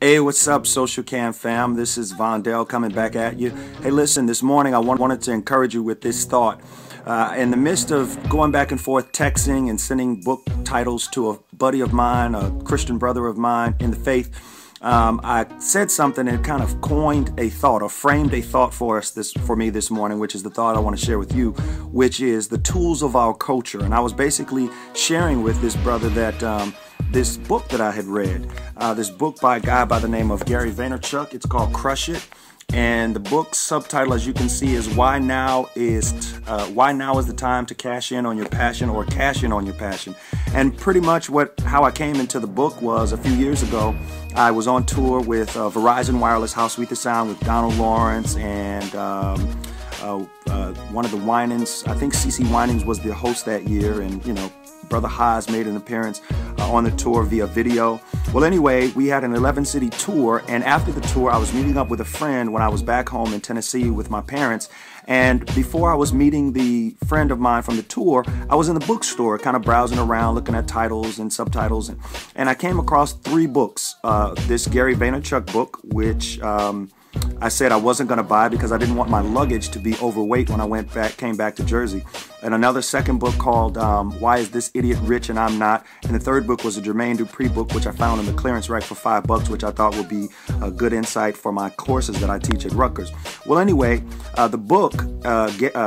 Hey, what's up, Social Cam fam? This is Vondell coming back at you. Hey, listen, this morning I wanted to encourage you with this thought. In the midst of going back and forth texting and sending book titles to a buddy of mine, a Christian brother of mine in the faith, I said something and it kind of coined a thought or framed a thought for me this morning, which is the thought I want to share with you, which is the tools of our culture. And I was basically sharing with this brother that this book that I had read, this book by a guy by the name of Gary Vaynerchuk. It's called Crush It. And the book's subtitle, as you can see, is Why Now is the Time to Cash In on Your Passion, or Cash In on Your Passion. And pretty much how I came into the book was a few years ago. I was on tour with Verizon Wireless, How Sweet the Sound, with Donald Lawrence and one of the Winans. I think CeCe Winans was the host that year, and Brother Haas made an appearance on the tour via video. Well, anyway, we had an 11-city tour, and after the tour, I was meeting up with a friend when I was back home in Tennessee with my parents. And before I was meeting the friend of mine from the tour, I was in the bookstore kind of browsing around, looking at titles and subtitles, and I came across 3 books. This Gary Vaynerchuk book, which I said I wasn't going to buy because I didn't want my luggage to be overweight when I came back to Jersey. And another second book called Why Is This Idiot Rich and I'm Not? And the third book was a Jermaine Dupri book, which I found in the clearance rack for $5, which I thought would be a good insight for my courses that I teach at Rutgers. Well, anyway, the book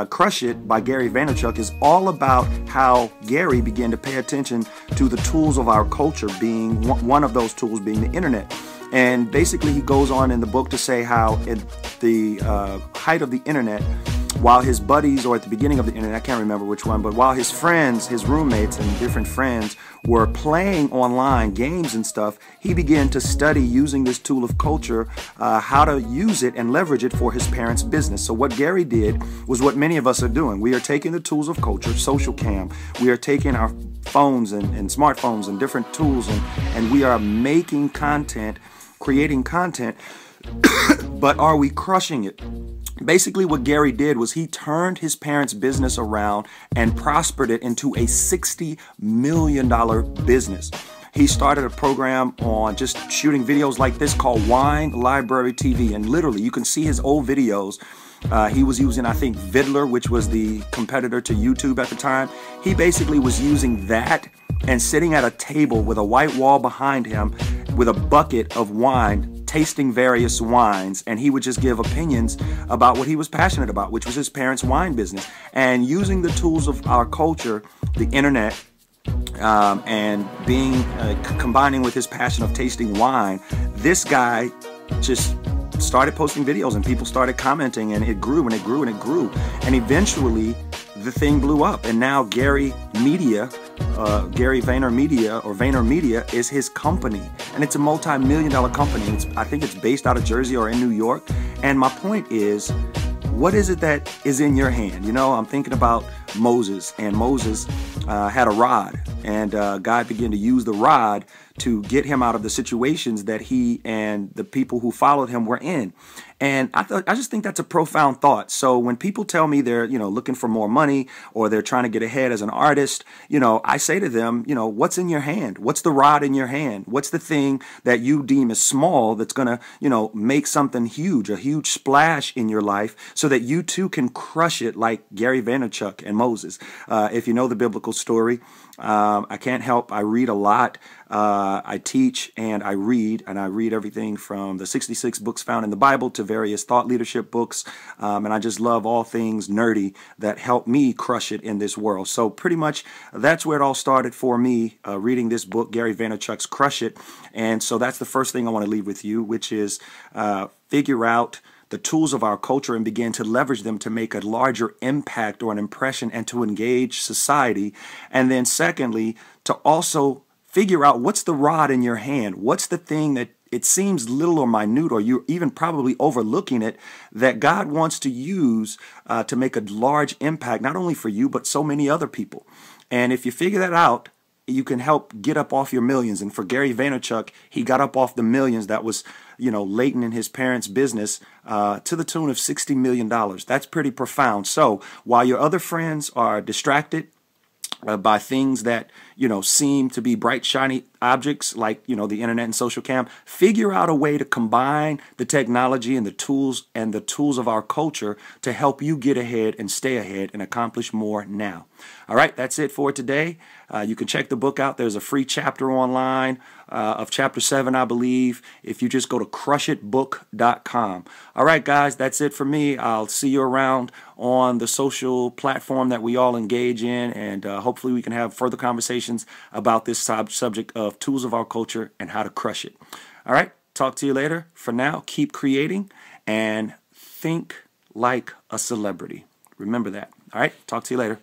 Crush It by Gary Vaynerchuk is all about how Gary began to pay attention to the tools of our culture, being one of those tools being the internet. And basically he goes on in the book to say how at the height of the internet, while his buddies, or at the beginning of the internet, I can't remember which one, but while his friends, his roommates and different friends were playing online games and stuff, he began to study using this tool of culture, how to use it and leverage it for his parents' business. So what Gary did was what many of us are doing. We are taking the tools of culture, Social Cam, we are taking our phones and smartphones and different tools, and we are making content, creating content, but are we crushing it? Basically what Gary did was he turned his parents' business around and prospered it into a $60 million business. He started a program on just shooting videos like this called Wine Library TV, and literally you can see his old videos. He was using, I think, Vidler, which was the competitor to YouTube at the time. He basically was using that and sitting at a table with a white wall behind him with a bucket of wine, tasting various wines, and he would just give opinions about what he was passionate about, which was his parents' wine business. And using the tools of our culture, the internet, and combining with his passion of tasting wine, this guy just started posting videos and people started commenting, and it grew and it grew and it grew, and eventually the thing blew up. And now Gary Media, Gary Vayner Media, or Vayner Media, is his company, and it's a multi-million-dollar company. I think it's based out of Jersey or in New York. And my point is, what is it that is in your hand? I'm thinking about Moses, and Moses had a rod, and God began to use the rod to get him out of the situations that he and the people who followed him were in. And I just think that's a profound thought. So when people tell me they're, looking for more money, or they're trying to get ahead as an artist, I say to them, what's in your hand? What's the rod in your hand? What's the thing that you deem as small that's going to, make something huge, a huge splash in your life, so that you too can crush it like Gary Vaynerchuk and Moses? If you know the biblical story, I can't help, I read a lot. I teach and I read everything from the 66 books found in the Bible to various thought leadership books, and I just love all things nerdy that help me crush it in this world. So pretty much that's where it all started for me, reading this book, Gary Vaynerchuk's Crush It. And so that's the first thing I want to leave with you, which is figure out the tools of our culture and begin to leverage them to make a larger impact or an impression and to engage society. And then secondly, to also figure out what's the rod in your hand. What's the thing that it seems little or minute, or you're even probably overlooking it, that God wants to use to make a large impact, not only for you, but so many other people. And if you figure that out, you can help get up off your millions. And for Gary Vaynerchuk, he got up off the millions that was, latent in his parents' business, to the tune of $60 million. That's pretty profound. So while your other friends are distracted by things that seem to be bright, shiny objects like, the internet and social cam. Figure out a way to combine the technology and the tools of our culture to help you get ahead and stay ahead and accomplish more now. All right, that's it for today. You can check the book out. There's a free chapter online of chapter 7, I believe, if you just go to crushitbook.com. All right, guys, that's it for me. I'll see you around on the social platform that we all engage in, and hopefully we can have further conversations about this subject of tools of our culture and how to crush it. All right, talk to you later. For now, keep creating and think like a celebrity. Remember that. All right, talk to you later.